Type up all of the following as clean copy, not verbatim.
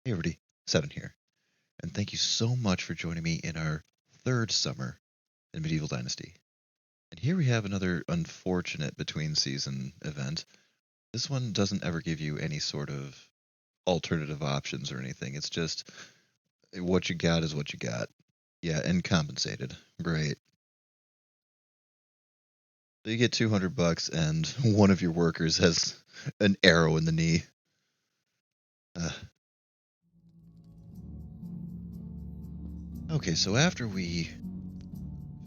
Hey everybody, Seven here, and thank you so much for joining me in our third summer in Medieval Dynasty. And here we have another unfortunate between season event. This one doesn't ever give you any sort of alternative options or anything. It's just what you got is what you got. Yeah, and compensated. Great. So you get 200 bucks and one of your workers has an arrow in the knee. Uh, okay, so after we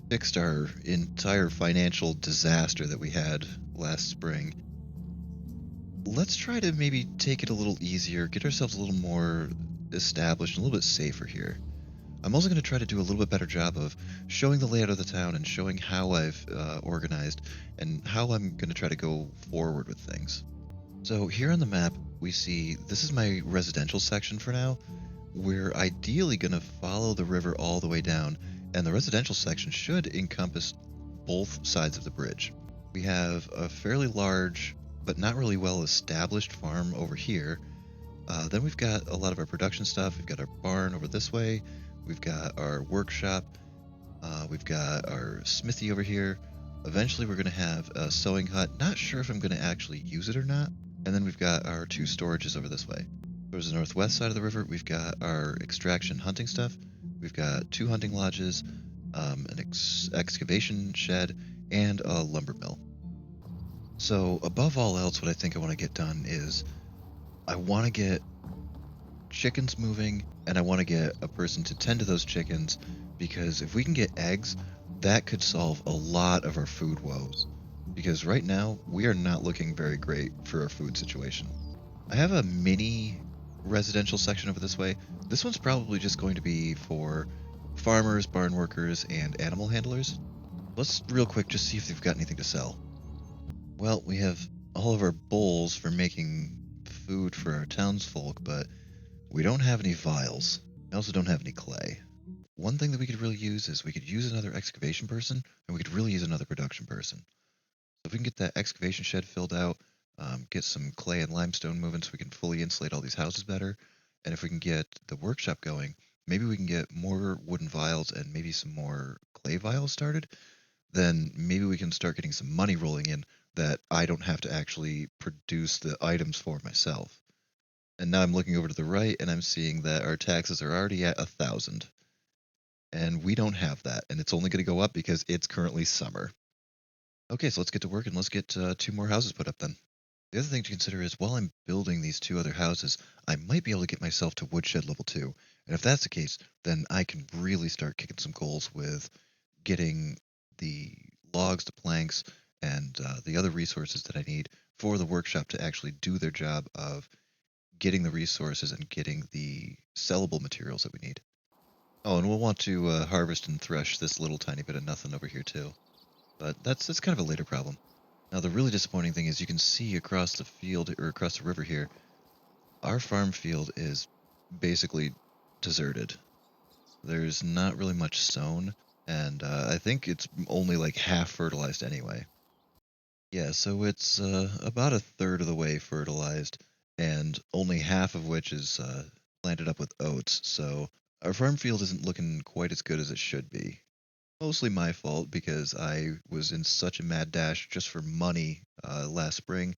fixed our entire financial disaster that we had last spring, let's try to maybe take it a little easier, get ourselves a little more established, a little bit safer here. I'm also going to try to do a little bit better job of showing the layout of the town and showing how I've organized and how I'm going to try to go forward with things. So here on the map, we see this is my residential section for now. We're ideally going to follow the river all the way down, and the residential section should encompass both sides of the bridge. We have a fairly large but not really well established farm over here. Then we've got a lot of our production stuff. We've got our barn over this way. We've got our workshop. We've got our smithy over here. Eventually, we're going to have a sewing hut. Not sure if I'm going to actually use it or not. And then we've got our two storages over this way. Towards the northwest side of the river, we've got our extraction hunting stuff. We've got two hunting lodges, an excavation shed, and a lumber mill. So, above all else, what I think I want to get done is I want to get chickens moving and I want to get a person to tend to those chickens because if we can get eggs, that could solve a lot of our food woes. Because right now, we are not looking very great for our food situation. I have a mini residential section over this way. This one's probably just going to be for farmers, barn workers, and animal handlers. Let's real quick just see if they've got anything to sell. Well, we have all of our bowls for making food for our townsfolk, but we don't have any vials. We also don't have any clay. One thing that we could really use is we could use another excavation person, and we could really use another production person. So if we can get that excavation shed filled out, get some clay and limestone moving so we can fully insulate all these houses better, and if we can get the workshop going, maybe we can get more wooden vials and maybe some more clay vials started, then maybe we can start getting some money rolling in that I don't have to actually produce the items for myself. And now I'm looking over to the right and I'm seeing that our taxes are already at 1,000. And we don't have that. And it's only going to go up because it's currently summer. Okay, so let's get to work and let's get two more houses put up then. The other thing to consider is while I'm building these two other houses, I might be able to get myself to woodshed level 2. And if that's the case, then I can really start kicking some goals with getting the logs, the planks, and the other resources that I need for the workshop to actually do their job of getting the resources and getting the sellable materials that we need. Oh, and we'll want to harvest and thresh this little tiny bit of nothing over here too. But that's kind of a later problem. Now the really disappointing thing is you can see across the field or across the river here, our farm field is basically deserted. There's not really much sown, and I think it's only like half fertilized anyway. Yeah, so it's about a third of the way fertilized, and only half of which is planted up with oats. So our farm field isn't looking quite as good as it should be. Mostly my fault because I was in such a mad dash just for money last spring.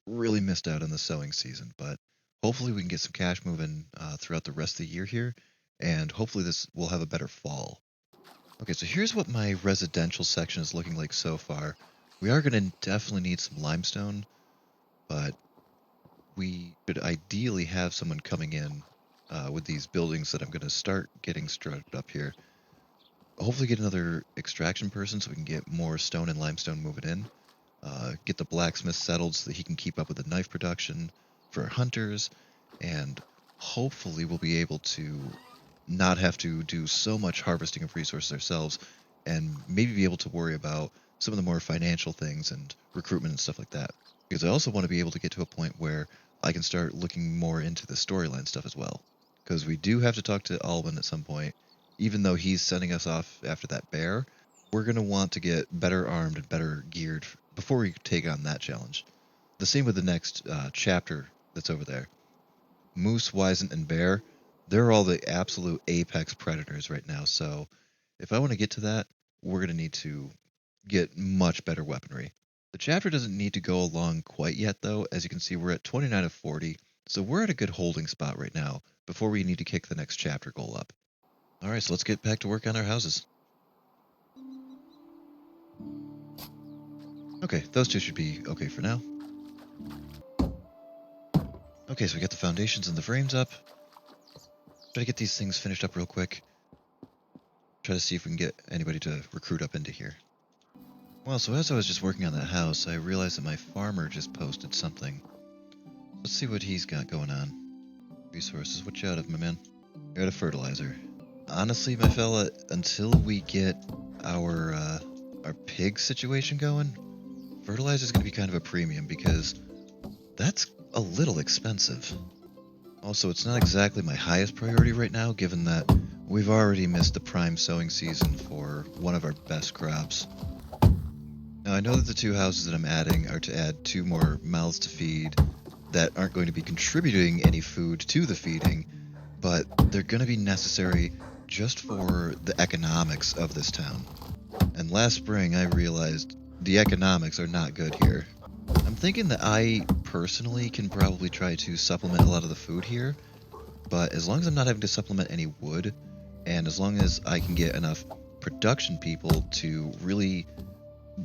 Really missed out on the sowing season, but hopefully we can get some cash moving throughout the rest of the year here, and hopefully this will have a better fall. Okay, so here's what my residential section is looking like so far. We are going to definitely need some limestone, but we could ideally have someone coming in with these buildings that I'm going to start getting strutted up here. Hopefully get another extraction person so we can get more stone and limestone moving in. Get the blacksmith settled so that he can keep up with the knife production for our hunters, and hopefully we'll be able to not have to do so much harvesting of resources ourselves and maybe be able to worry about some of the more financial things and recruitment and stuff like that. Because I also want to be able to get to a point where I can start looking more into the storyline stuff as well. Because we do have to talk to Alwyn at some point, even though he's sending us off after that bear. We're going to want to get better armed and better geared before we take on that challenge. The same with the next chapter that's over there. moose, wisent, and bear, they're all the absolute apex predators right now. So if I want to get to that, we're going to need to get much better weaponry. The chapter doesn't need to go along quite yet, though. As you can see, we're at 29 of 40, so we're at a good holding spot right now before we need to kick the next chapter goal up. All right, so let's get back to work on our houses. Okay, those two should be okay for now. Okay, so we got the foundations and the frames up. Try to get these things finished up real quick. Try to see if we can get anybody to recruit up into here. Well, so as I was just working on that house, I realized that my farmer just posted something. Let's see what he's got going on. Resources, what you out of, my man? You're out of fertilizer. Honestly, my fella, until we get our pig situation going, fertilizer is going to be kind of a premium because that's a little expensive. Also, it's not exactly my highest priority right now, given that we've already missed the prime sowing season for one of our best crops. Now, I know that the two houses that I'm adding are to add 2 more mouths to feed that aren't going to be contributing any food to the feeding, but they're going to be necessary just for the economics of this town. And last spring, I realized the economics are not good here. I'm thinking that I personally can probably try to supplement a lot of the food here, but as long as I'm not having to supplement any wood, and as long as I can get enough production people to really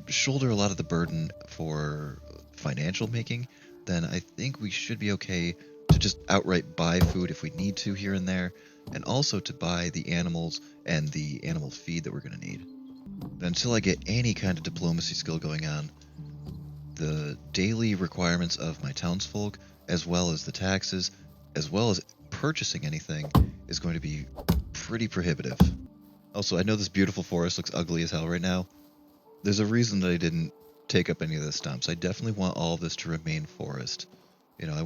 shoulder a lot of the burden for financial making, then I think we should be okay to just outright buy food if we need to here and there, and also to buy the animals and the animal feed that we're going to need. But until I get any kind of diplomacy skill going on, the daily requirements of my townsfolk, as well as the taxes, as well as purchasing anything, is going to be pretty prohibitive. Also, I know this beautiful forest looks ugly as hell right now. There's a reason that I didn't take up any of the stumps. I definitely want all of this to remain forest. You know, I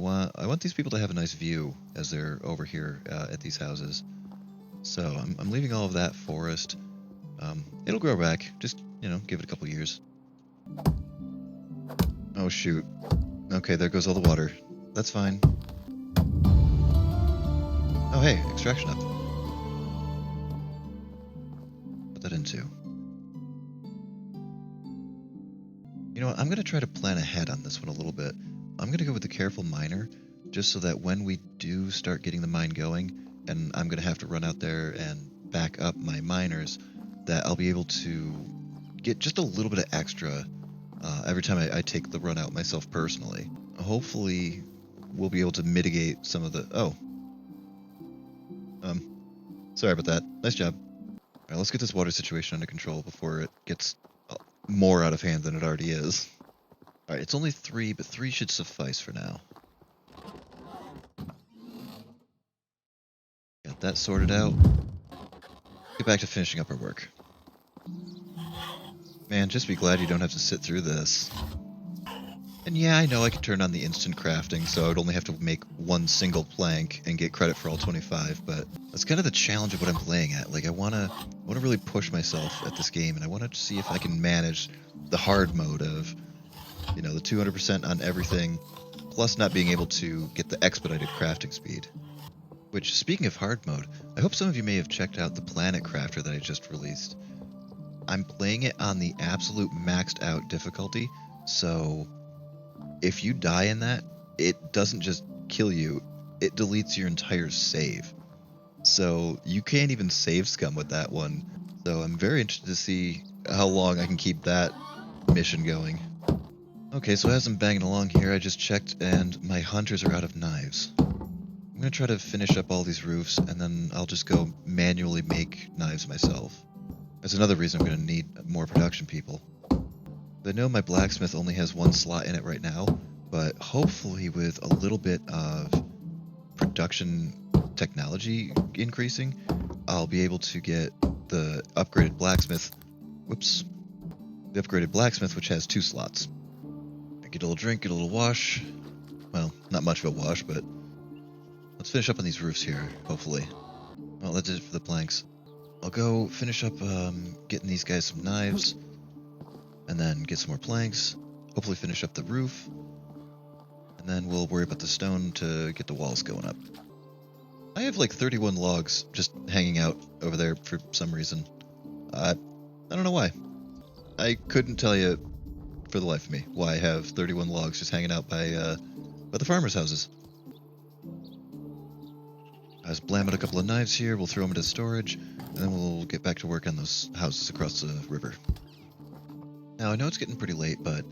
want these people to have a nice view as they're over here at these houses. So I'm leaving all of that forest. It'll grow back. Just, give it a couple years. Oh, shoot. Okay, there goes all the water. That's fine. Oh, hey, extraction up. Put that in too. You know what, I'm going to try to plan ahead on this one a little bit. I'm going to go with the careful miner, just so that when we do start getting the mine going, and I'm going to have to run out there and back up my miners, that I'll be able to get just a little bit of extra every time I take the run out myself personally. Hopefully, we'll be able to mitigate some of the... Oh. Sorry about that. Nice job. Alright, let's get this water situation under control before it gets more out of hand than it already is. Alright, it's only 3, but 3 should suffice for now. Got that sorted out. Get back to finishing up our work. Man, just be glad you don't have to sit through this. And yeah, I know I could turn on the instant crafting, so I would only have to make 1 single plank and get credit for all 25, but that's kind of the challenge of what I'm playing at. Like, I wanna really push myself at this game, and I wanna see if I can manage the hard mode of, the 200% on everything, plus not being able to get the expedited crafting speed. Which, speaking of hard mode, I hope some of you may have checked out the Planet Crafter that I just released. I'm playing it on the absolute maxed out difficulty, so if you die in that, it doesn't just kill you, it deletes your entire save. So you can't even save scum with that one. So I'm very interested to see how long I can keep that mission going. Okay, so as I'm banging along here, I just checked and my hunters are out of knives. I'm going to try to finish up all these roofs, and then I'll just go manually make knives myself. That's another reason I'm going to need more production people. I know my blacksmith only has 1 slot in it right now, but hopefully with a little bit of production technology increasing, I'll be able to get the upgraded blacksmith, the upgraded blacksmith, which has 2 slots. Get a little drink, get a little wash. Well, not much of a wash, but let's finish up on these roofs here, hopefully. Well, that's it for the planks. I'll go finish up getting these guys some knives, and then get some more planks, hopefully finish up the roof, and and then we'll worry about the stone to get the walls going up. I have like 31 logs just hanging out over there for some reason. I don't know why. I couldn't tell you for the life of me why I have 31 logs just hanging out by the farmers' houses. I was blamming a couple of knives here, we'll throw them into storage, and then we'll get back to work on those houses across the river. Now, I know it's getting pretty late, but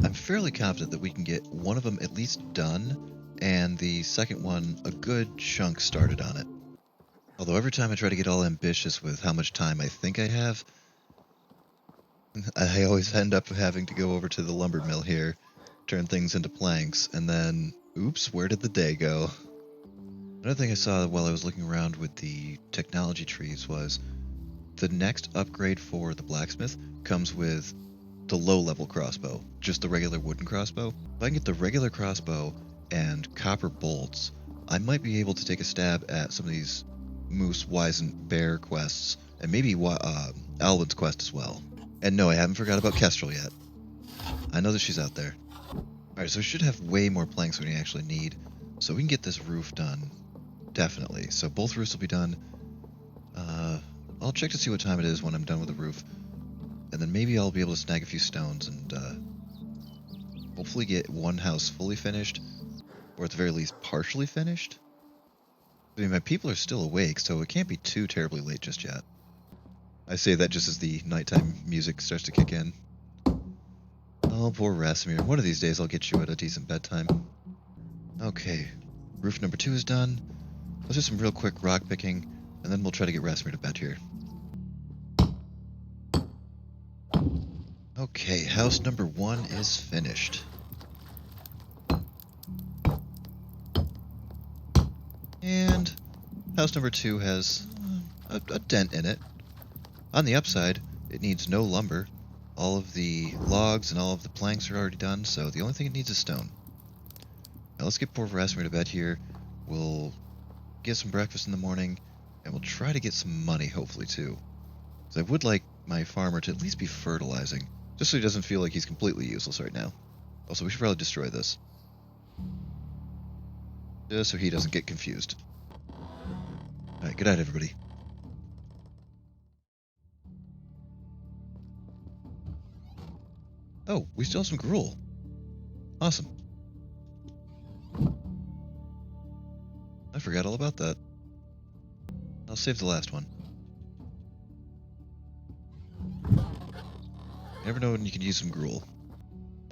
I'm fairly confident that we can get one of them at least done, and the second one a good chunk started on it. Although every time I try to get all ambitious with how much time I think I have, I always end up having to go over to the lumber mill here, turn things into planks, and then, oops, where did the day go? Another thing I saw while I was looking around with the technology trees was the next upgrade for the blacksmith comes with the low-level crossbow, just the regular wooden crossbow. If I can get the regular crossbow and copper bolts, I might be able to take a stab at some of these moose, wise, and bear quests, and maybe Alwyn's quest as well. And no, I haven't forgot about Kestrel yet. I know that she's out there. Alright, so we should have way more planks than we actually need, so we can get this roof done, definitely. So both roofs will be done. I'll check to see what time it is when I'm done with the roof, and then maybe I'll be able to snag a few stones and hopefully get one house fully finished, or at the very least partially finished. I mean, my people are still awake, so it can't be too terribly late just yet. I say that just as the nighttime music starts to kick in. Oh, poor Rasimir. One of these days I'll get you at a decent bedtime. Okay, roof number 2 is done. Let's do some real quick rock picking, and then we'll try to get Rasimir to bed here. Okay, house number 1 is finished. And house number 2 has a dent in it. On the upside, it needs no lumber. All of the logs and all of the planks are already done, so the only thing it needs is stone. Now let's get poor Rasimir to bed here. We'll get some breakfast in the morning, and we'll try to get some money, hopefully, too. Because I would like my farmer to at least be fertilizing, just so he doesn't feel like he's completely useless right now. Also, we should probably destroy this, just so he doesn't get confused. Alright, good night, everybody. Oh, we still have some gruel. Awesome. I forgot all about that. I'll save the last one. You never know when you can use some gruel.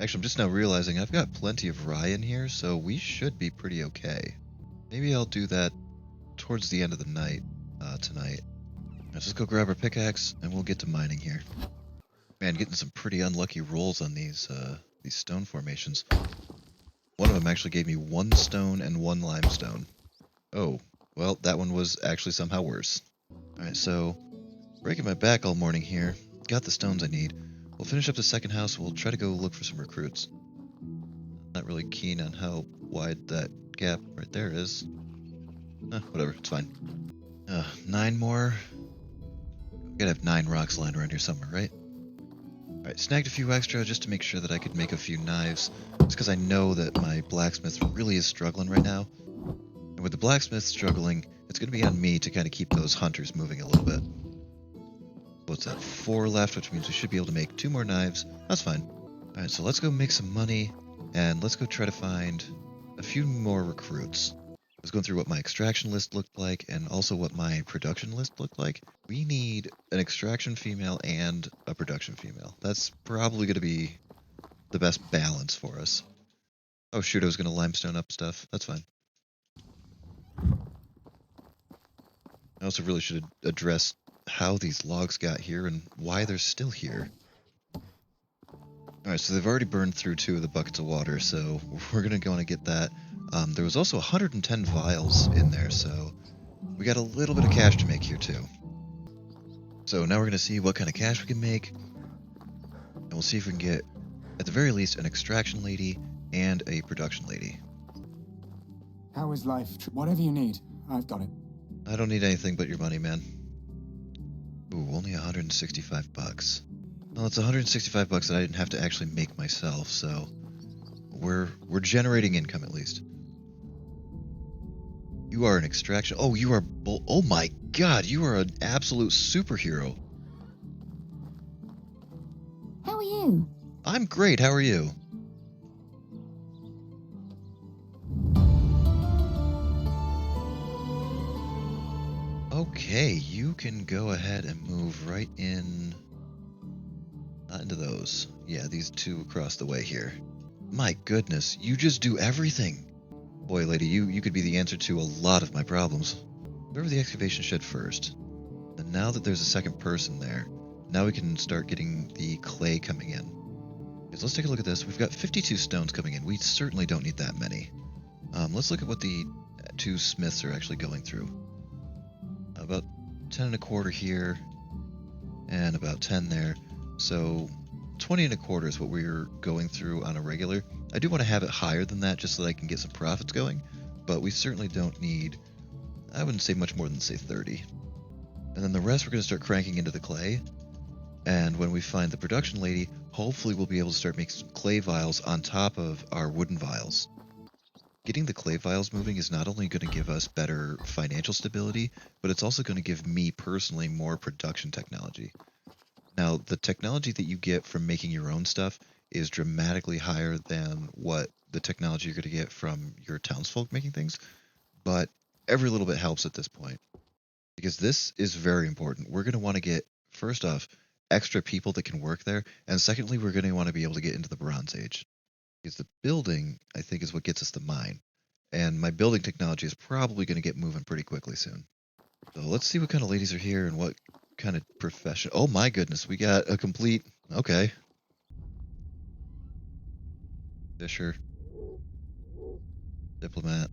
Actually, I'm just now realizing I've got plenty of rye in here, so we should be pretty okay. Maybe I'll do that towards the end of the night, tonight. Let's just go grab our pickaxe, and we'll get to mining here. Man, getting some pretty unlucky rolls on these stone formations. One of them actually gave me 1 stone and 1 limestone. Oh, well, that one was actually somehow worse. Alright, so, breaking my back all morning here. Got the stones I need. We'll finish up the second house, we'll try to go look for some recruits. Not really keen on how wide that gap right there is. Whatever, it's fine. 9 more. We gotta have 9 rocks lying around here somewhere, right? Alright, snagged a few extra just to make sure that I could make a few knives. Just because I know that my blacksmith really is struggling right now. And with the blacksmith struggling, it's going to be on me to kind of keep those hunters moving a little bit. What's that? 4 left, which means we should be able to make 2 more knives. That's fine. Alright, so let's go make some money, and let's go try to find a few more recruits. I was going through what my extraction list looked like, and also what my production list looked like. We need an extraction female and a production female. That's probably going to be the best balance for us. Oh shoot, I was going to limestone up stuff. That's fine. I also really should address how these logs got here and why they're still here. Alright, so they've already burned through 2 of the buckets of water, so we're going to want to get that. There was also 110 vials in there, so we got a little bit of cash to make here too. So now we're going to see what kind of cash we can make, and we'll see if we can get, at the very least, an extraction lady and a production lady. How is life? Whatever you need, I've got it. I don't need anything but your money, man. Ooh, only 165 bucks. Well, it's 165 bucks that I didn't have to actually make myself, so we're generating income at least. You are an extraction. Oh, you are oh my god, you are an absolute superhero. How are you? I'm great. How are you? Okay, you can go ahead and move right in. Not into those. Yeah, these two across the way here. My goodness, you just do everything. Boy, lady, you could be the answer to a lot of my problems. Go over the excavation shed first. And now that there's a second person there, now we can start getting the clay coming in. Because let's take a look at this. We've got 52 stones coming in. We certainly don't need that many. Let's look at what the two smiths are actually going through. About 10 and a quarter here, and about 10 there. So 20 and a quarter is what we're going through on a regular. I do want to have it higher than that just so that I can get some profits going, but we certainly don't need, I wouldn't say much more than say 30. And then the rest we're going to start cranking into the clay. And when we find the production lady, hopefully we'll be able to start making some clay vials on top of our wooden vials. Getting the clay vials moving is not only going to give us better financial stability, but it's also going to give me personally more production technology. Now, the technology that you get from making your own stuff is dramatically higher than what the technology you're going to get from your townsfolk making things, but every little bit helps at this point. Because this is very important. We're going to want to get, first off, extra people that can work there, and secondly, we're going to want to be able to get into the Bronze Age. Because the building, I think, is what gets us the mine. And my building technology is probably going to get moving pretty quickly soon. So let's see what kind of ladies are here and what kind of profession. Oh my goodness, we got a complete. Okay. Fisher. Diplomat.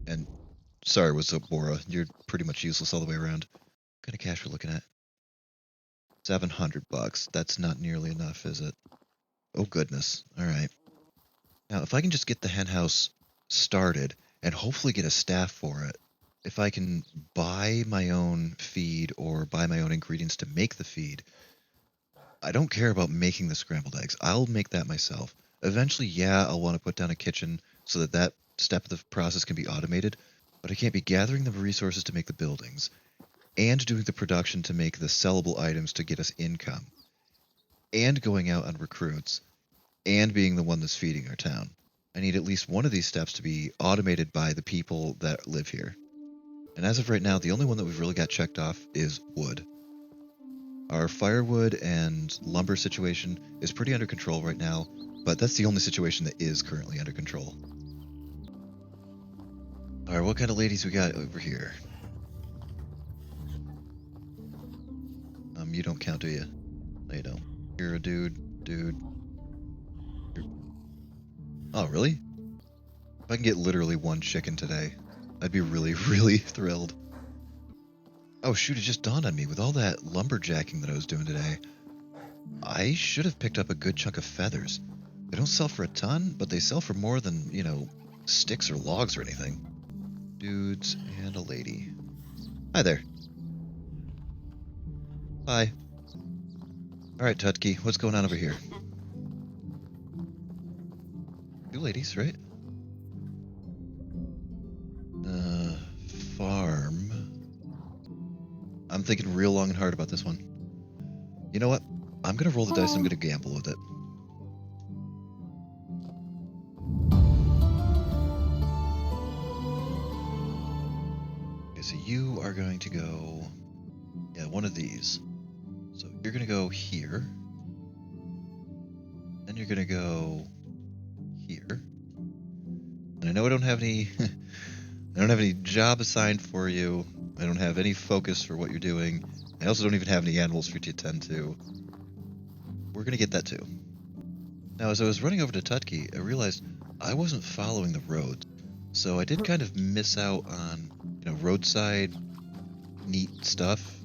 And sorry, what's up, Bora? You're pretty much useless all the way around. What kind of cash we're looking at? $700. That's not nearly enough, is it? Oh goodness. All right. Now, if I can just get the hen house started and hopefully get a staff for it, if I can buy my own feed or buy my own ingredients to make the feed, I don't care about making the scrambled eggs. I'll make that myself. Eventually, yeah, I'll want to put down a kitchen so that that step of the process can be automated, but I can't be gathering the resources to make the buildings and doing the production to make the sellable items to get us income and going out on recruits and being the one that's feeding our town. I need at least one of these steps to be automated by the people that live here. And as of right now, the only one that we've really got checked off is wood. Our firewood and lumber situation is pretty under control right now, but that's the only situation that is currently under control. Alright, what kind of ladies we got over here? You don't count, do you? No, you don't. You're a dude. Oh, really? If I can get literally one chicken today, I'd be really, really thrilled. Oh shoot, it just dawned on me, with all that lumberjacking that I was doing today, I should have picked up a good chunk of feathers. They don't sell for a ton, but they sell for more than, sticks or logs or anything. Dudes and a lady. Hi there. Hi. Alright, Tutki, what's going on over here? Two ladies, right? Farm. I'm thinking real long and hard about this one. You know what? I'm gonna roll the dice and I'm gonna gamble with it. Okay, so you are going to go... Yeah, one of these. So you're gonna go here. Then you're gonna go here. And I know I don't have any... I don't have any job assigned for you. I don't have any focus for what you're doing. I also don't even have any animals for you to tend to. We're gonna get that too. Now, as I was running over to Tutki, I realized I wasn't following the roads. So I did kind of miss out on, roadside neat stuff,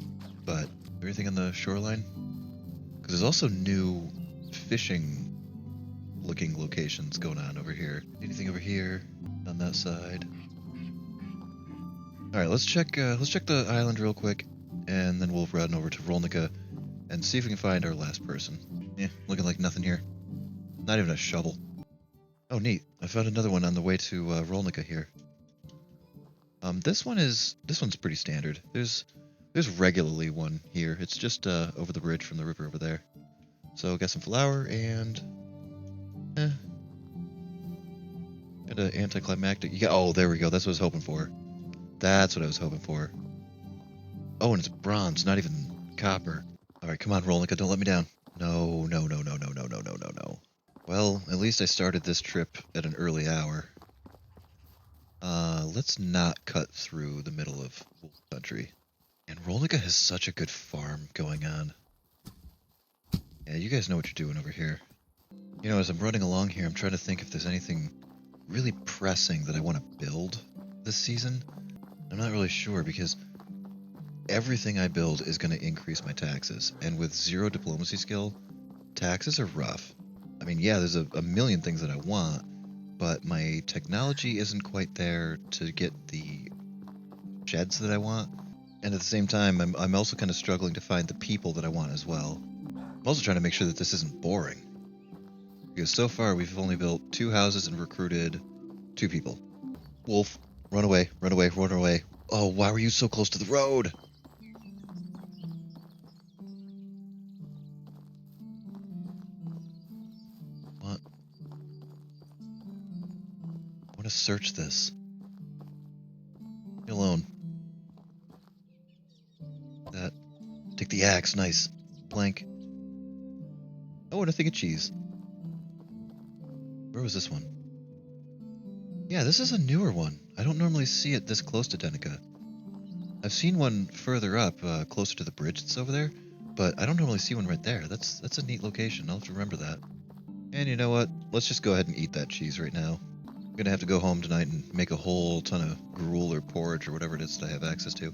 but everything on the shoreline. Because there's also new fishing looking locations going on over here. Anything over here on that side? All right, let's check the island real quick, and then we'll run over to Rolnica and see if we can find our last person. Looking like nothing here. Not even a shovel. Oh, neat. I found another one on the way to Rolnica here. This one's pretty standard. There's regularly one here. It's just over the bridge from the river over there. So got some flour and kind of anticlimactic. Oh, there we go. That's what I was hoping for. That's what I was hoping for. Oh, and it's bronze, not even copper. All right, come on, Rolnica, don't let me down. No, no, no, no, no, no, no, no, no, no. Well, at least I started this trip at an early hour. Let's not cut through the middle of Wolf Country. And Rolnica has such a good farm going on. Yeah, you guys know what you're doing over here. You know, as I'm running along here, I'm trying to think if there's anything really pressing that I want to build this season. I'm not really sure because everything I build is going to increase my taxes. And with 0 diplomacy skill, taxes are rough. I mean, yeah, there's a million things that I want, but my technology isn't quite there to get the sheds that I want. And at the same time, I'm also kind of struggling to find the people that I want as well. I'm also trying to make sure that this isn't boring. Because so far, we've only built 2 houses and recruited 2 people. Wolf, run away, run away, run away. Oh, why were you so close to the road? What? I want to search this. Leave me alone. That. Take the axe, nice. Plank. Oh, and a thing of cheese. Where was this one? Yeah, this is a newer one. I don't normally see it this close to Denica. I've seen one further up, closer to the bridge that's over there, but I don't normally see one right there. That's a neat location. I'll have to remember that. And you know what? Let's just go ahead and eat that cheese right now. I'm gonna have to go home tonight and make a whole ton of gruel or porridge or whatever it is that I have access to.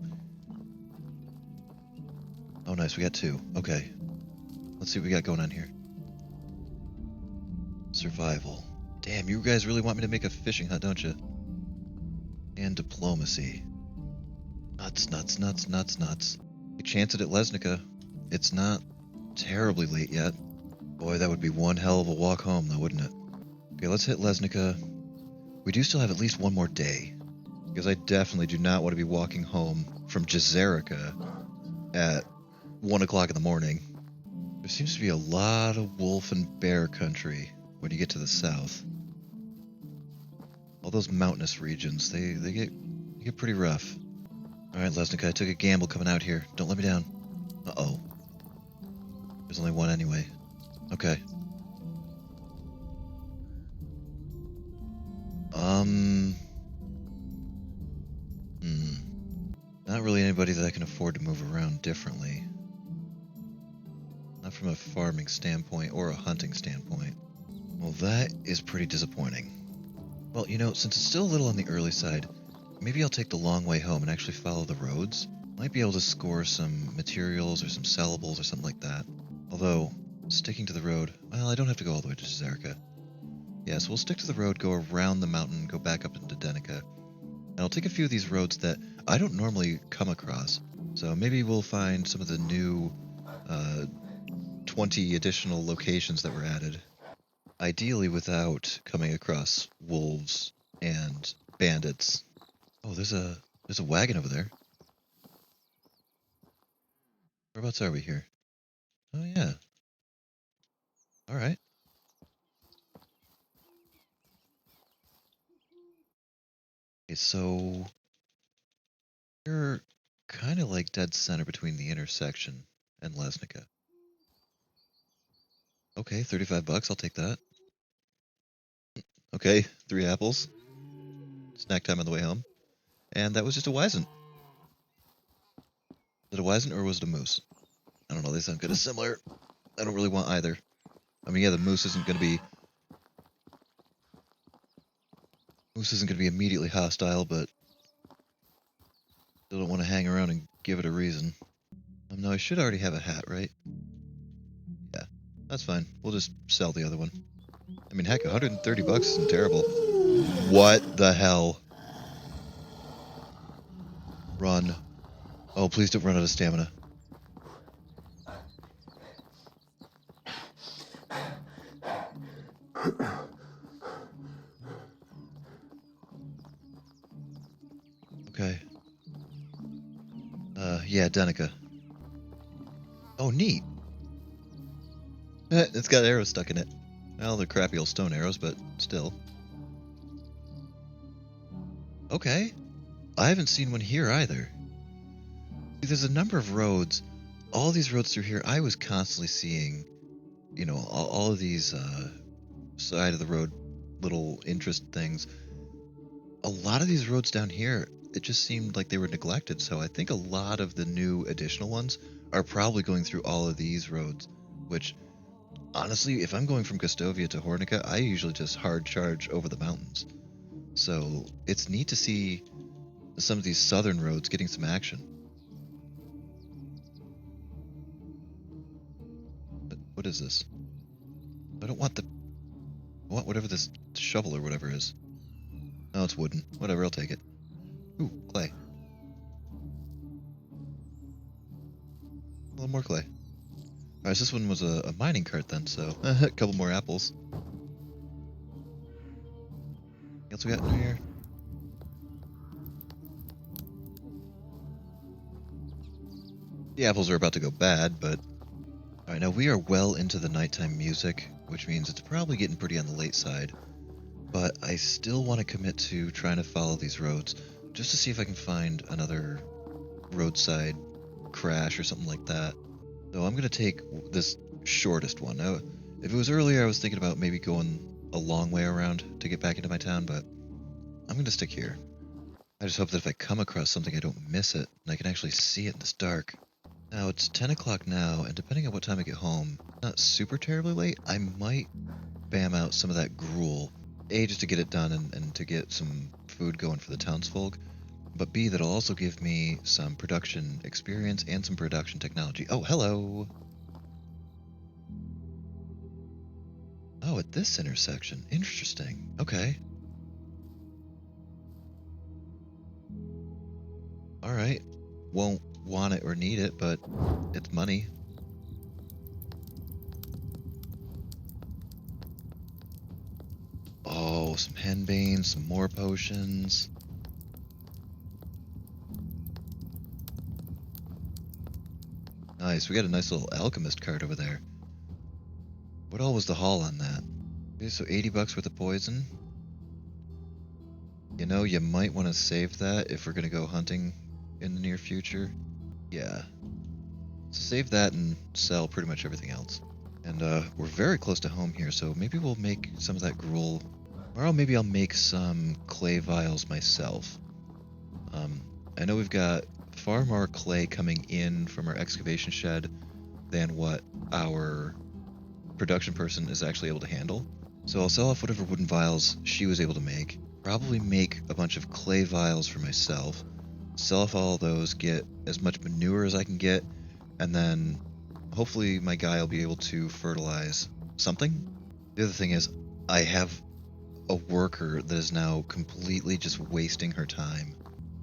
Oh, nice. We got 2. Okay. Let's see what we got going on here. Survival. Damn, you guys really want me to make a fishing hut, don't you? And diplomacy. Nuts, nuts, nuts, nuts, nuts. We chance it at Lesnica. It's not terribly late yet. Boy, that would be one hell of a walk home, though, wouldn't it? Okay, let's hit Lesnica. We do still have at least one more day. Because I definitely do not want to be walking home from Jazerica at 1 o'clock in the morning. There seems to be a lot of wolf and bear country when you get to the south. All those mountainous regions, they get pretty rough. Alright, Lesnica, I took a gamble coming out here. Don't let me down. Uh-oh. There's only one anyway. Okay. Not really anybody that I can afford to move around differently. Not from a farming standpoint or a hunting standpoint. Well, that is pretty disappointing. Well, you know, since it's still a little on the early side, maybe I'll take the long way home and actually follow the roads. Might be able to score some materials or some sellables or something like that. Although, sticking to the road, well, I don't have to go all the way to Zerka. Yeah, so we'll stick to the road, go around the mountain, go back up into Denica. And I'll take a few of these roads that I don't normally come across. So maybe we'll find some of the new 20 additional locations that were added. Ideally without coming across wolves and bandits. Oh, there's a wagon over there. Whereabouts are we here? Oh yeah. Alright. Okay, so you're kind of like dead center between the intersection and Lesnica. Okay, $35, I'll take that. Okay, 3 apples. Snack time on the way home. And that was just a Wizen. Was it a Wizen or was it a moose? I don't know, they sound kind of similar. I don't really want either. I mean, yeah, the moose isn't going to be immediately hostile, but still don't want to hang around and give it a reason. No, I should already have a hat, right? Yeah, that's fine. We'll just sell the other one. I mean, heck, $130 isn't terrible. What the hell? Run. Oh, please don't run out of stamina. Okay. Yeah, Denica. Oh, neat. It's got arrows stuck in it. Well, they're crappy old stone arrows, but still. Okay. I haven't seen one here either. See, there's a number of roads. All these roads through here, I was constantly seeing, you know, all of these side of the road little interest things. A lot of these roads down here, it just seemed like they were neglected. So I think a lot of the new additional ones are probably going through all of these roads, which honestly, if I'm going from Gustovia to Hornica, I usually just hard charge over the mountains. So it's neat to see some of these southern roads getting some action. But what is this? I don't want I want whatever this shovel or whatever is. No, it's wooden. Whatever, I'll take it. Ooh, clay. A little more clay. Alright, so this one was a mining cart then, so a couple more apples. What else we got in here? The apples are about to go bad, but... Alright, now we are well into the nighttime music, which means it's probably getting pretty on the late side. But I still want to commit to trying to follow these roads, just to see if I can find another roadside crash or something like that. So I'm going to take this shortest one. Now, if it was earlier, I was thinking about maybe going a long way around to get back into my town, but I'm going to stick here. I just hope that if I come across something, I don't miss it, and I can actually see it in this dark. Now, it's 10 o'clock now, and depending on what time I get home, not super terribly late, I might bam out some of that gruel. A, just to get it done and to get some food going for the townsfolk, but B, that'll also give me some production experience and some production technology. Oh, hello! Oh, at this intersection. Interesting. Okay. Alright. Won't want it or need it, but it's money. Oh, some henbanes, some more potions. Nice, we got a nice little alchemist card over there. What all was the haul on that? Okay, so 80 bucks worth of poison. You know, you might want to save that if we're going to go hunting in the near future. Yeah. So save that and sell pretty much everything else. And we're very close to home here, so maybe we'll make some of that gruel. Or maybe I'll make some clay vials myself. I know we've got far more clay coming in from our excavation shed than what our production person is actually able to handle. So I'll sell off whatever wooden vials she was able to make. Probably make a bunch of clay vials for myself. Sell off all those, get as much manure as I can get, and then hopefully my guy will be able to fertilize something. The other thing is, I have a worker that is now completely just wasting her time.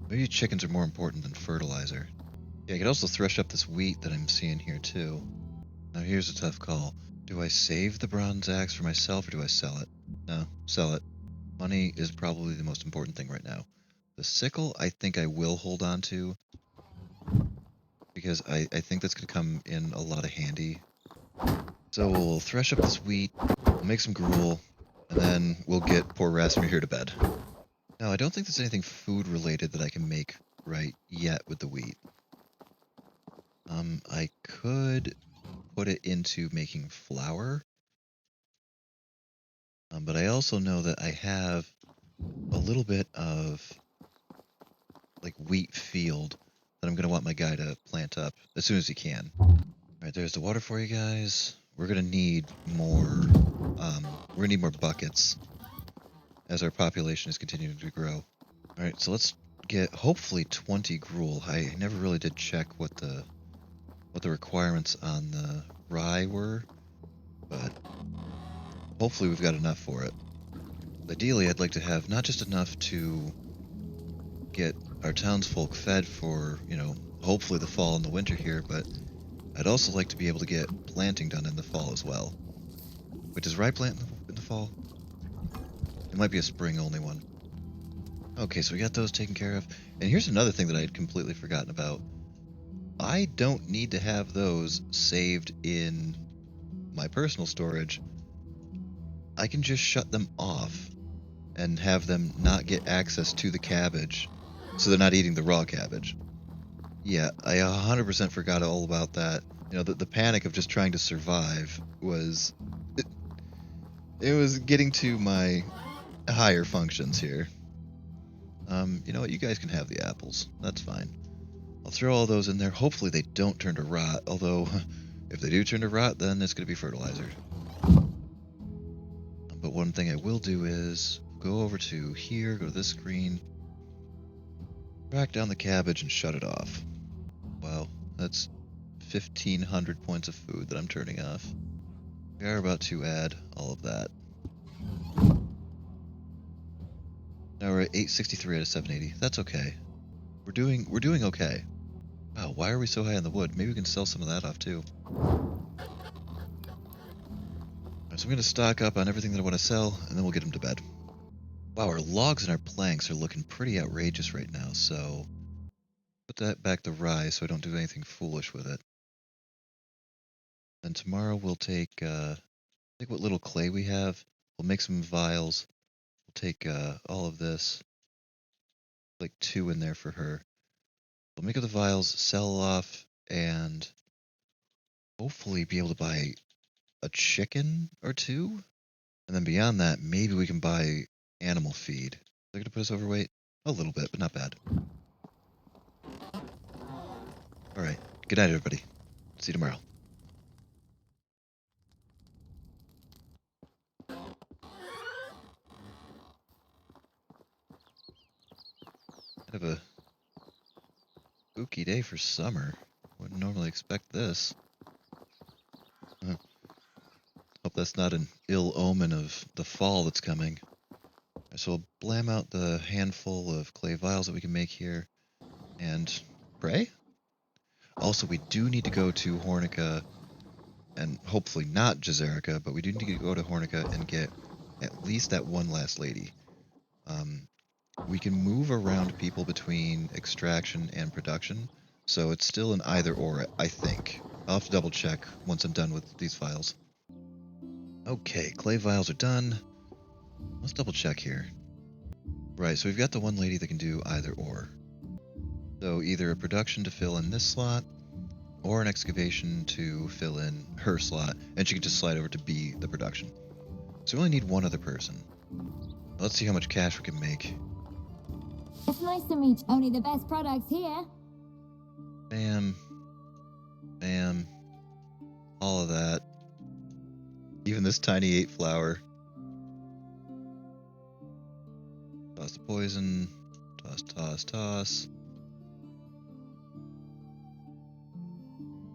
Maybe chickens are more important than fertilizer. Yeah, I could also thresh up this wheat that I'm seeing here too. Now here's a tough call. Do I save the bronze axe for myself or do I sell it? No, sell it. Money is probably the most important thing right now. The sickle, I think I will hold on to because I think that's going to come in a lot of handy. So we'll thresh up this wheat, we'll make some gruel, and then we'll get poor Rasmir here to bed. Now, I don't think there's anything food related that I can make right yet with the wheat. I could put it into making flour, but I also know that I have a little bit of like wheat field that I'm going to want my guy to plant up as soon as he can. Alright, there's the water for you guys. We're going to need more, buckets as our population is continuing to grow. Alright, so let's get hopefully 20 gruel. I never really did check what the requirements on the rye were, but hopefully we've got enough for it. Ideally, I'd like to have not just enough to get our townsfolk fed for, hopefully the fall and the winter here, but I'd also like to be able to get planting done in the fall as well. Wait, does rye plant in the fall? waterfall? It might be a spring-only one. Okay, so we got those taken care of. And here's another thing that I had completely forgotten about. I don't need to have those saved in my personal storage. I can just shut them off and have them not get access to the cabbage, so they're not eating the raw cabbage. Yeah, I 100% forgot all about that. You know, the panic of just trying to survive was... It was getting to my higher functions here. You know what? You guys can have the apples. That's fine. I'll throw all those in there. Hopefully they don't turn to rot, although if they do turn to rot, then it's going to be fertilizer. But one thing I will do is go over to here, go to this screen, track down the cabbage and shut it off. Wow, that's 1,500 points of food that I'm turning off. We are about to add all of that. Now we're at 863 out of 780. That's okay. We're doing okay. Wow, why are we so high on the wood? Maybe we can sell some of that off too. So I'm going to stock up on everything that I want to sell, and then we'll get them to bed. Wow, our logs and our planks are looking pretty outrageous right now, so put that back to rye so I don't do anything foolish with it. Then tomorrow we'll take what little clay we have. We'll make some vials. We'll take all of this, like 2 in there for her. We'll make up the vials, sell off, and hopefully be able to buy a chicken or 2. And then beyond that, maybe we can buy animal feed. They're going to put us overweight? A little bit, but not bad. Alright, good night everybody. See you tomorrow. Kind of a spooky day for summer. Wouldn't normally expect this. Hope that's not an ill omen of the fall that's coming. So we'll blam out the handful of clay vials that we can make here and pray. Also, we do need to go to Hornica, and hopefully not Jazerica, but we do need to go to Hornica and get at least that one last lady. We can move around people between extraction and production, so it's still an either or, I think. I'll have to double check once I'm done with these files. Okay, clay vials are done. Let's double check here. Right, so we've got the one lady that can do either or. So either a production to fill in this slot, or an excavation to fill in her slot, and she can just slide over to be the production. So we only need one other person. Let's see how much cash we can make. It's nice to meet you. Only the best products here. Bam. Bam. All of that. Even this tiny 8 flower. Toss the poison. Toss, toss, toss.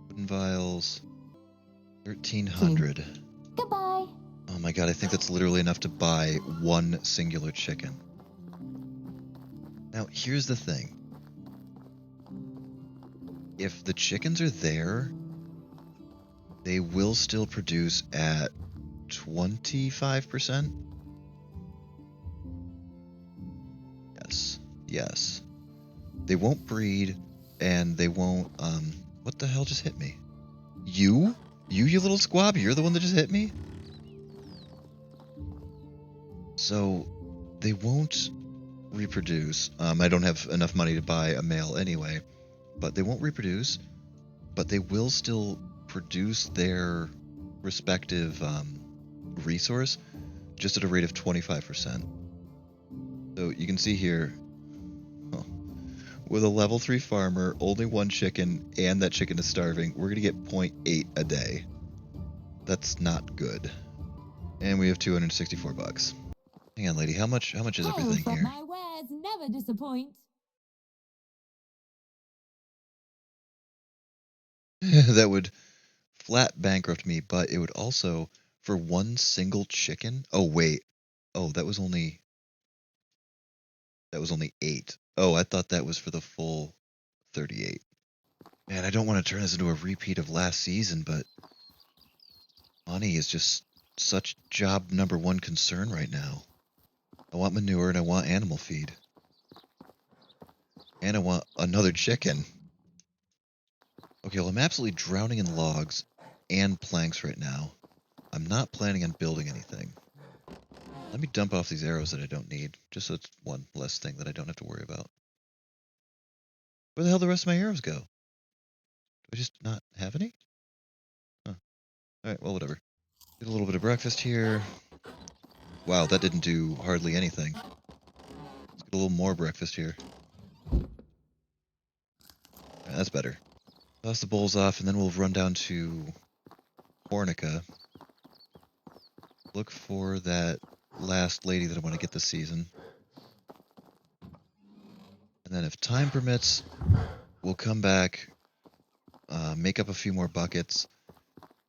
Wooden vials. 1,300. Goodbye. Oh my god, I think that's literally enough to buy one singular chicken. Now, here's the thing. If the chickens are there, they will still produce at 25%? Yes. Yes. They won't breed, and they won't, what the hell just hit me? You? You little squab, you're the one that just hit me? So, they won't reproduce. I don't have enough money to buy a male anyway, but they won't reproduce, but they will still produce their respective resource just at a rate of 25%. So you can see here, with a level 3 farmer, only one chicken, and that chicken is starving, we're going to get 0.8 a day. That's not good. And we have 264 bucks. Hang on, lady, how much is everything here? My wares never disappoint. That would flat bankrupt me, but it would also, for one single chicken... Oh, wait. Oh, that was only 8. Oh, I thought that was for the full 38. Man, I don't want to turn this into a repeat of last season, but money is just such job number one concern right now. I want manure and I want animal feed. And I want another chicken. Okay, well, I'm absolutely drowning in logs and planks right now. I'm not planning on building anything. Let me dump off these arrows that I don't need, just so it's one less thing that I don't have to worry about. Where the hell do the rest of my arrows go? Do I just not have any? Huh. Alright, well, whatever. Get a little bit of breakfast here. Wow, that didn't do hardly anything. Let's get a little more breakfast here. Right, that's better. Toss the bowls off, and then we'll run down to Hornica. Look for that last lady that I want to get this season. And then if time permits, we'll come back, make up a few more buckets,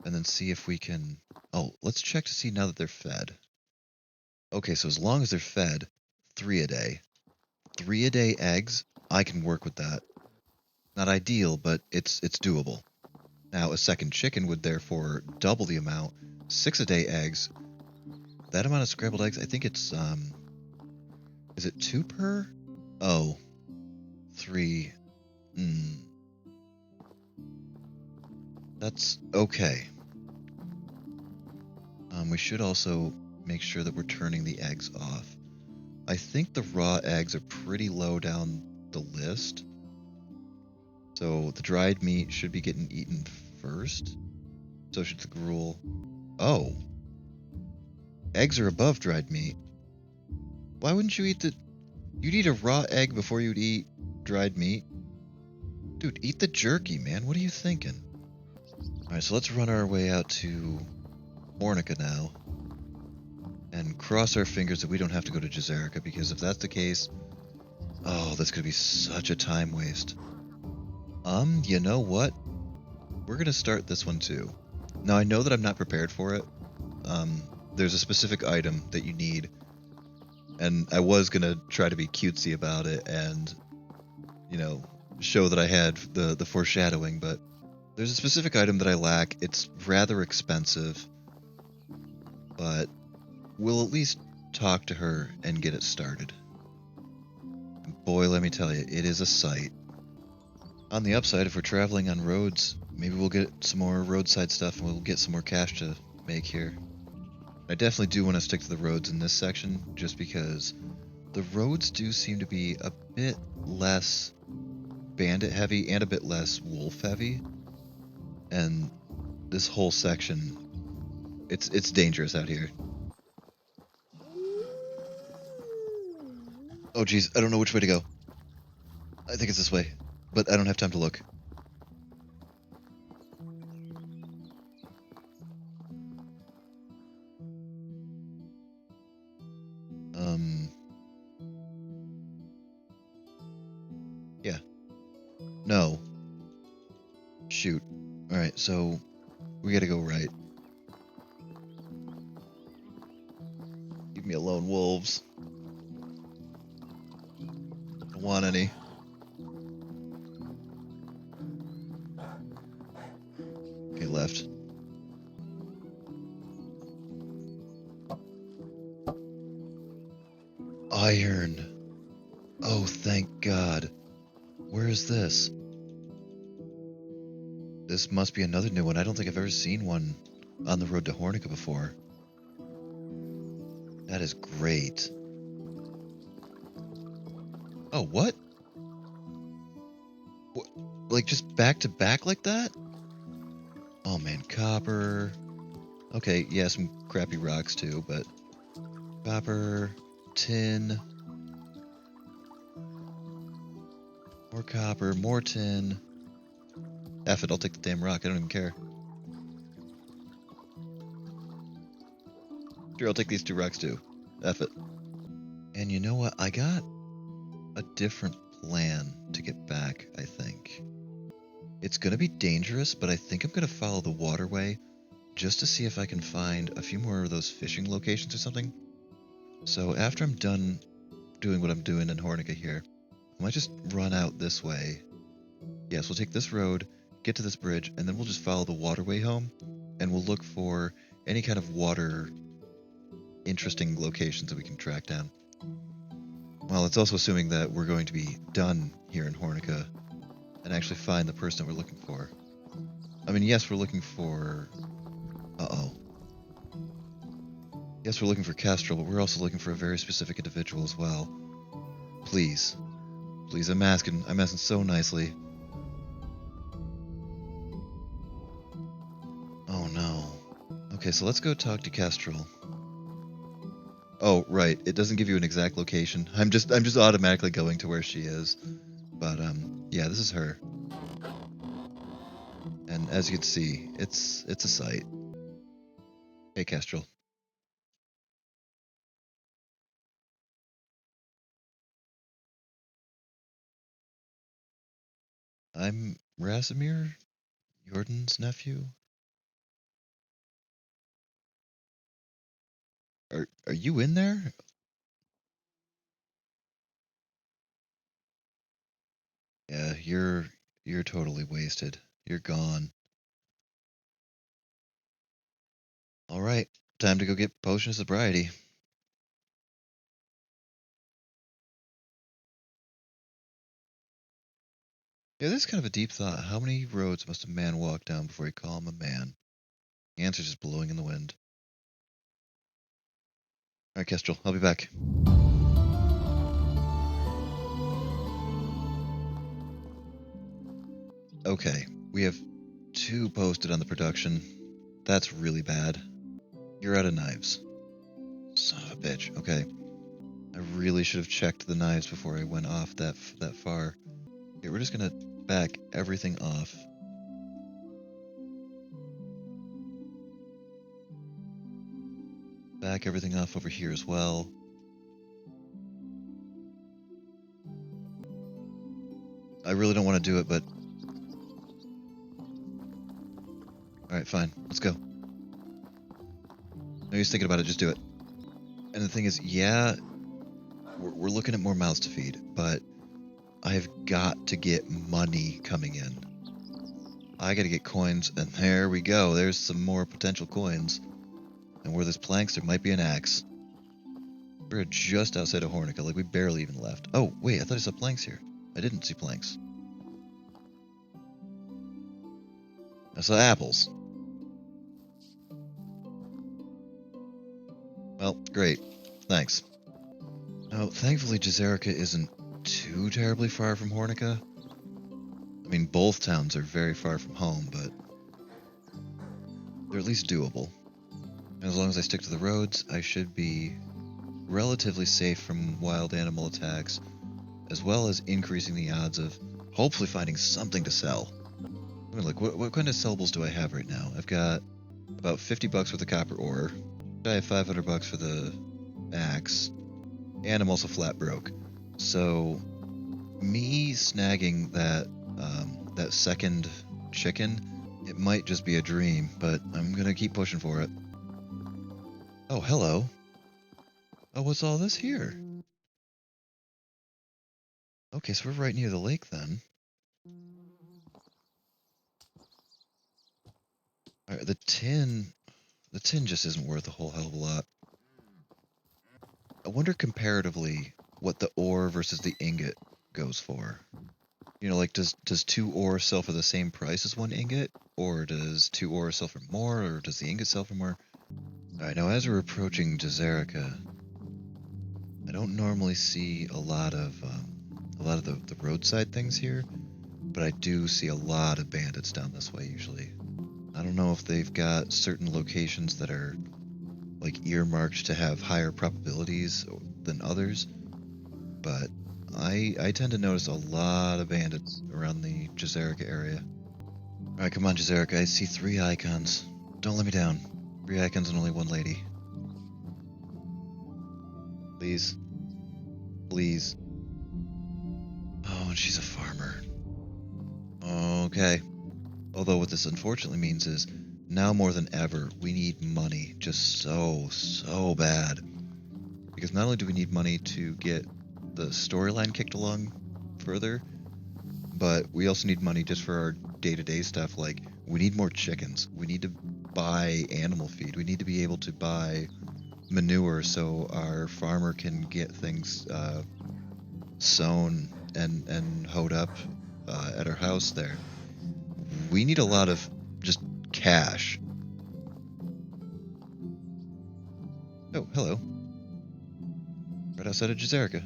and then see if we can... Oh, let's check to see now that they're fed. Okay, so as long as they're fed, 3 a day. 3 a day eggs, I can work with that. Not ideal, but it's doable. Now, a second chicken would therefore double the amount. 6 a day eggs. That amount of scrambled eggs, I think it's, is it 2 per? Oh, 3. That's okay. We should also make sure that we're turning the eggs off. I think the raw eggs are pretty low down the list. So the dried meat should be getting eaten first. So should the gruel. Oh. Eggs are above dried meat. Why wouldn't you eat the... You'd eat a raw egg before you'd eat dried meat? Dude, eat the jerky, man. What are you thinking? Alright, so let's run our way out to Hornica now. And cross our fingers that we don't have to go to Jazerica, because if that's the case... Oh, that's gonna be such a time waste. You know what? We're gonna start this one too. Now, I know that I'm not prepared for it. There's a specific item that you need. And I was gonna try to be cutesy about it and, you know, show that I had the foreshadowing, but there's a specific item that I lack. It's rather expensive, but we'll at least talk to her and get it started. And boy, let me tell you, it is a sight. On the upside, if we're traveling on roads, maybe we'll get some more roadside stuff and we'll get some more cash to make here. I definitely do want to stick to the roads in this section, just because the roads do seem to be a bit less bandit heavy and a bit less wolf heavy. And this whole section, it's dangerous out here. Oh geez, I don't know which way to go. I think it's this way, but I don't have time to look. Yeah. No. Shoot. Alright, so we gotta go right. Leave me alone, wolves. Don't want any. Okay, left. Iron. Oh, thank God. Where is this? This must be another new one. I don't think I've ever seen one on the road to Hornica before. That is great. Oh, what? Like, just back to back like that? Oh, man, copper. Okay, yeah, some crappy rocks too, but... Copper, tin... More copper, more tin. F it, I'll take the damn rock, I don't even care. Sure, I'll take these 2 rocks too. F it. And you know what? I got a different plan to get back, I think. It's gonna be dangerous, but I think I'm gonna follow the waterway just to see if I can find a few more of those fishing locations or something. So after I'm done doing what I'm doing in Hornica here, I might just run out this way. Yes, we'll take this road, get to this bridge, and then we'll just follow the waterway home, and we'll look for any kind of water interesting locations that we can track down. Well, it's also assuming that we're going to be done here in Hornica and actually find the person that we're looking for. I mean, yes, we're looking for... Yes, we're looking for Kestrel, but we're also looking for a very specific individual as well. Please. Please, I'm asking so nicely. Oh no. Okay, so let's go talk to Kestrel. Oh, right. It doesn't give you an exact location. I'm just automatically going to where she is. But yeah, this is her. And as you can see, it's a sight. Hey, Kestrel. I'm Rasimir, Jordan's nephew. Are you in there? Yeah, you're totally wasted. You're gone. All right, time to go get potion of sobriety. Yeah, this is kind of a deep thought. How many roads must a man walk down before he call him a man? The answer's just blowing in the wind. All right, Kestrel, I'll be back. Okay, we have 2 posted on the production. That's really bad. You're out of knives. Son of a bitch. Okay. I really should have checked the knives before I went off that far. Okay, we're just gonna back everything off. Back everything off over here as well. I really don't want to do it, but... Alright, fine. Let's go. No use thinking about it, just do it. And the thing is, yeah, we're looking at more mouths to feed, but I've got to get money coming in. I gotta get coins, and there we go. There's some more potential coins. And where there's planks, there might be an axe. We're just outside of Hornica, like we barely even left. Oh, wait, I thought I saw planks here. I didn't see planks. I saw apples. Well, great. Thanks. Now, thankfully, Jazerica isn't too terribly far from Hornica. I mean, both towns are very far from home, but they're at least doable. And as long as I stick to the roads, I should be relatively safe from wild animal attacks, as well as increasing the odds of hopefully finding something to sell. I mean, look, what kind of sellables do I have right now? I've got about 50 bucks worth of copper ore. I have 500 bucks for the axe, and I'm also flat broke. So, me snagging that second chicken, it might just be a dream, but I'm gonna keep pushing for it. Oh, hello. Oh, what's all this here? Okay, so we're right near the lake then. All right, the tin just isn't worth a whole hell of a lot. I wonder comparatively what the ore versus the ingot goes for. You know, like does 2 ore sell for the same price as 1 ingot? Or does 2 ore sell for more? Or does the ingot sell for more? Alright, now as we're approaching Jazerica, I don't normally see a lot of the roadside things here, but I do see a lot of bandits down this way usually. I don't know if they've got certain locations that are like earmarked to have higher probabilities than others, but I tend to notice a lot of bandits around the Jazerica area. Alright, come on Jazerica, I see 3 icons. Don't let me down. 3 icons and only 1 lady. Please. Please. Oh, and she's a farmer. Okay. Although what this unfortunately means is, now more than ever, we need money just so bad. Because not only do we need money to get the storyline kicked along further, but we also need money just for our day-to-day stuff, like we need more chickens. We need to buy animal feed. We need to be able to buy manure so our farmer can get things sown and hoed up at our house there. We need a lot of just cash. Oh, hello. Right outside of Jazerica.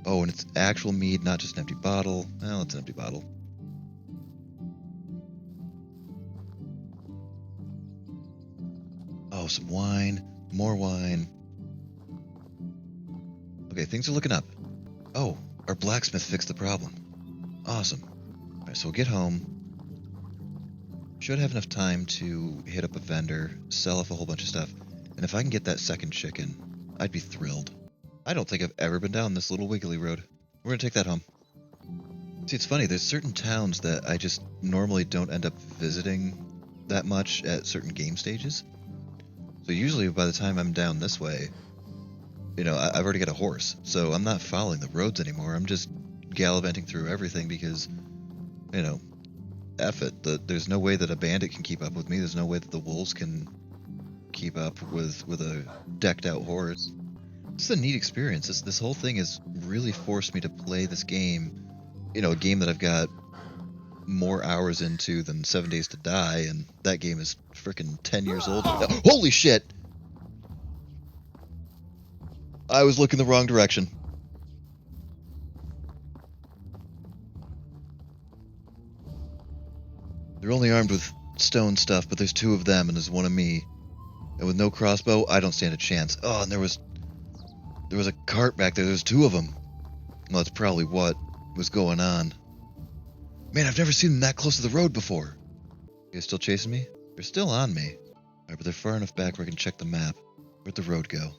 Oh, and it's actual mead, not just an empty bottle. Well, it's an empty bottle. Oh, some wine. More wine. Okay, things are looking up. Oh, our blacksmith fixed the problem. Awesome. Alright, so we'll get home. Should have enough time to hit up a vendor, sell off a whole bunch of stuff, and if I can get that second chicken, I'd be thrilled. I don't think I've ever been down this little wiggly road. We're gonna take that home. See, it's funny, there's certain towns that I just normally don't end up visiting that much at certain game stages. So usually by the time I'm down this way, you know, I've already got a horse, so I'm not following the roads anymore. I'm just gallivanting through everything because, you know, F it. There's no way that a bandit can keep up with me. There's no way that the wolves can keep up with a decked out horse. It's a neat experience. This whole thing has really forced me to play this game, you know, a game that I've got more hours into than 7 Days to Die, and that game is freaking 10 years old. Holy shit! I was looking the wrong direction. They're only armed with stone stuff, but there's 2 of them and there's 1 of me. And with no crossbow, I don't stand a chance. Oh, and there was a cart back there. There's 2 of them. Well, that's probably what was going on. Man, I've never seen them that close to the road before. You guys still chasing me? They're still on me. Alright, but they're far enough back where I can check the map. Where'd the road go?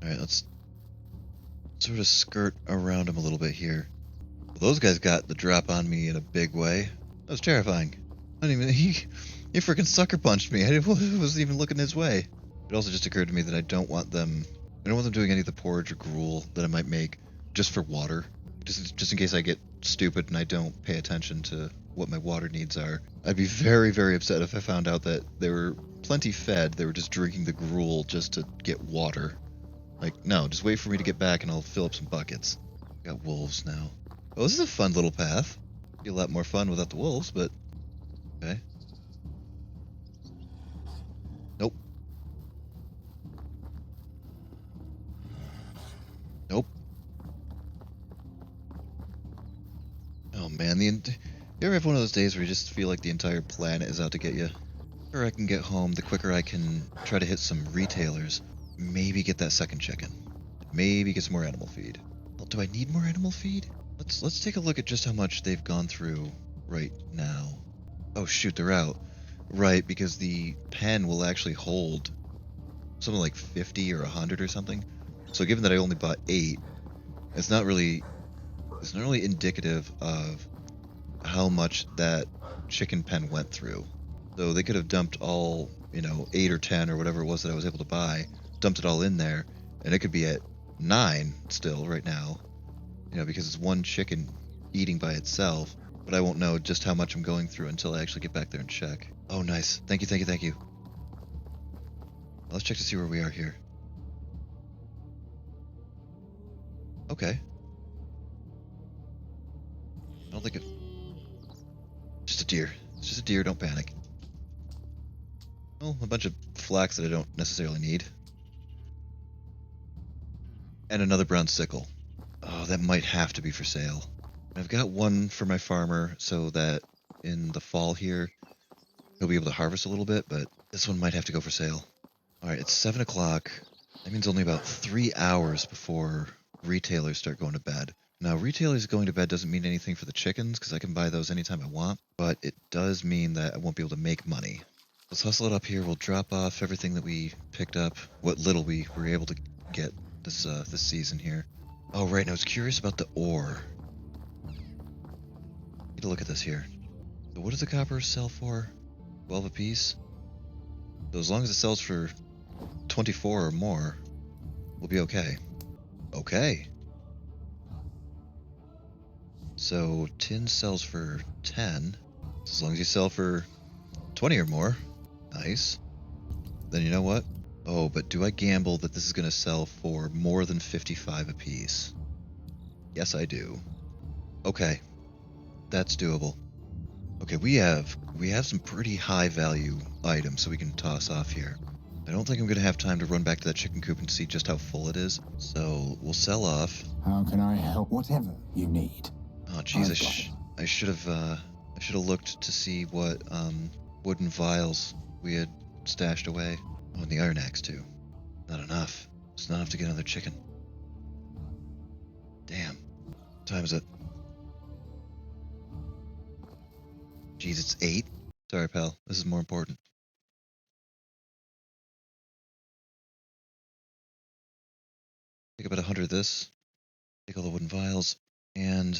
Alright, let's sort of skirt around him a little bit here. Well, those guys got the drop on me in a big way. That was terrifying. I didn't even... He freaking sucker punched me. I wasn't even looking his way. It also just occurred to me that I don't want them doing any of the porridge or gruel that I might make just for water. Just in case I get stupid and I don't pay attention to what my water needs are. I'd be very, very upset if I found out that they were plenty fed. They were just drinking the gruel just to get water. Like, no, just wait for me to get back and I'll fill up some buckets. Got wolves now. Oh, this is a fun little path. Be a lot more fun without the wolves, but... Okay. Nope. Nope. Oh man, you ever have one of those days where you just feel like the entire planet is out to get you? The quicker I can get home, the quicker I can try to hit some retailers. Maybe get that second chicken. Maybe get some more animal feed. Well, do I need more animal feed? Let's take a look at just how much they've gone through right now. Oh shoot, they're out. Right, because the pen will actually hold something like 50 or 100 or something. So given that I only bought 8, it's not really indicative of how much that chicken pen went through. So they could have dumped all, 8 or 10 or whatever it was that I was able to buy, dumped it all in there, and it could be at 9 still right now, because it's one chicken eating by itself, but I won't know just how much I'm going through until I actually get back there and check. Oh, nice. Thank you, thank you, thank you. Let's check to see where we are here. Okay. I don't think it... Just a deer. It's just a deer, don't panic. Well, a bunch of flax that I don't necessarily need. And another brown sickle. Oh, that might have to be for sale. I've got one for my farmer so that in the fall here, he'll be able to harvest a little bit, but this one might have to go for sale. Alright, it's 7 o'clock. That means only about 3 hours before retailers start going to bed. Now, retailers going to bed doesn't mean anything for the chickens, because I can buy those anytime I want, but it does mean that I won't be able to make money. Let's hustle it up here. We'll drop off everything that we picked up, what little we were able to get this season here. Oh, right, and I was curious about the ore. Need to look at this here. So what does the copper sell for? 12 apiece? So as long as it sells for 24 or more, we'll be okay. Okay. So tin sells for 10. So as long as you sell for 20 or more, nice. Then you know what? Oh, but do I gamble that this is going to sell for more than 55 apiece? Yes, I do. Okay, that's doable. Okay, we have some pretty high value items so we can toss off here. I don't think I'm going to have time to run back to that chicken coop and see just how full it is. So we'll sell off. How can I help? Whatever you need. Oh, jeez, I've got it. I should have looked to see what wooden vials we had stashed away. Oh, and the iron axe too. Not enough. It's not enough to get another chicken. Damn. What time is it? Jeez, it's 8. Sorry, pal. This is more important. Take about 100 of this. Take all the wooden vials, and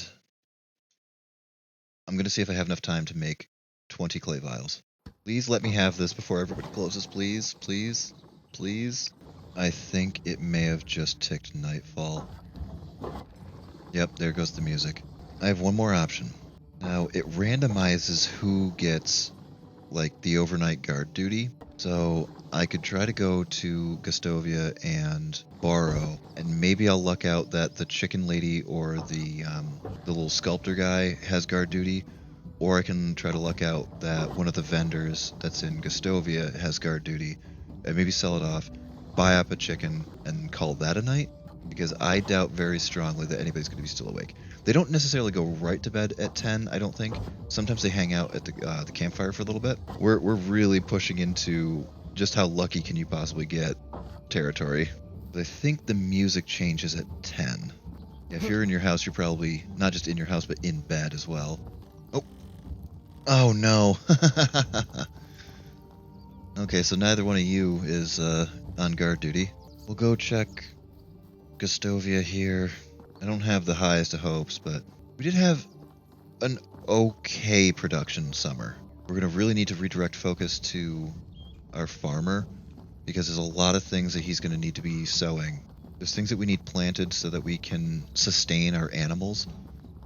I'm gonna see if I have enough time to make 20 clay vials. Please let me have this before everybody closes, please, please, please. I think it may have just ticked nightfall. Yep, there goes the music. I have one more option. Now, it randomizes who gets, like, the overnight guard duty. So I could try to go to Gustovia and borrow, and maybe I'll luck out that the chicken lady or the little sculptor guy has guard duty, or I can try to luck out that one of the vendors that's in Gustovia has guard duty, and maybe sell it off, buy up a chicken, and call that a night, because I doubt very strongly that anybody's going to be still awake. They don't necessarily go right to bed at 10, I don't think. Sometimes they hang out at the campfire for a little bit. We're really pushing into just how lucky can you possibly get territory. But I think the music changes at 10. Yeah, if you're in your house, you're probably not just in your house, but in bed as well. Oh no. Okay, so neither one of you is on guard duty. We'll go check Gustovia here. I don't have the highest of hopes, but we did have an okay production summer. We're going to really need to redirect focus to our farmer, because there's a lot of things that he's going to need to be sowing. There's things that we need planted so that we can sustain our animals,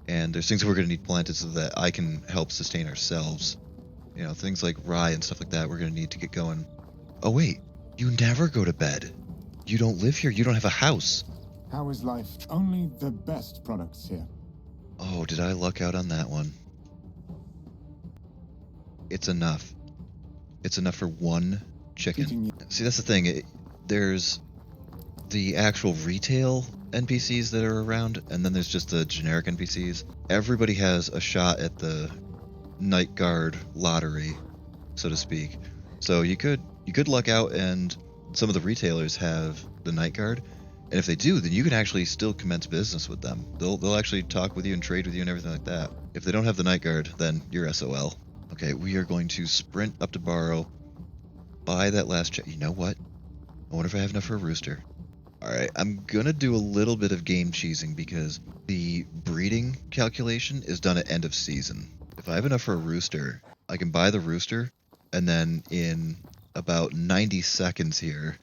and there's things that we're going to need planted so that I can help sustain ourselves. You know, things like rye and stuff like that we're going to need to get going. Oh wait, you never go to bed. You don't live here, you don't have a house. How is life? Only the best products here. Oh, did I luck out on that one? It's enough. It's enough for one chicken. See, that's the thing. There's the actual retail NPCs that are around, and then there's just the generic NPCs. Everybody has a shot at the night guard lottery, so to speak. So you could luck out, and some of the retailers have the night guard. And if they do, then you can actually still commence business with them. They'll actually talk with you and trade with you and everything like that. If they don't have the night guard, then you're SOL. Okay, we are going to sprint up to borrow, buy that last check. You know what? I wonder if I have enough for a rooster. Alright, I'm gonna do a little bit of game cheesing because the breeding calculation is done at end of season. If I have enough for a rooster, I can buy the rooster, and then in about 90 seconds here,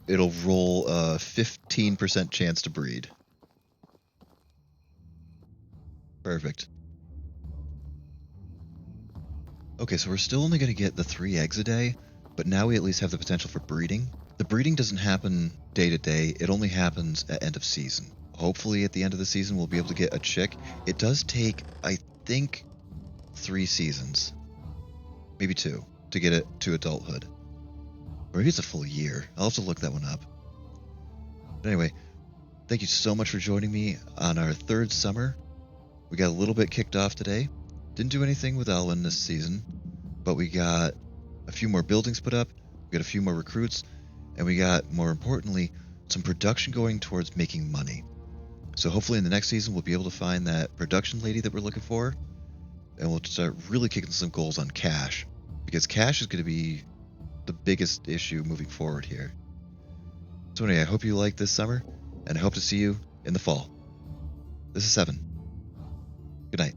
it'll roll a 15% chance to breed. Perfect. Okay, so we're still only going to get the 3 eggs a day, but now we at least have the potential for breeding. The breeding doesn't happen day to day, it only happens at end of season. Hopefully at the end of the season we'll be able to get a chick. It does take, I think, 3 seasons, maybe 2, to get it to adulthood. Or maybe it's a full year. I'll have to look that one up. But anyway, thank you so much for joining me on our 3rd summer. We got a little bit kicked off today. Didn't do anything with Elwyn this season, but we got a few more buildings put up, we got a few more recruits, and we got, more importantly, some production going towards making money. So hopefully in the next season we'll be able to find that production lady that we're looking for, and we'll start really kicking some goals on cash, because cash is going to be the biggest issue moving forward here. So anyway, I hope you like this summer, and I hope to see you in the fall. This is 7. Good night.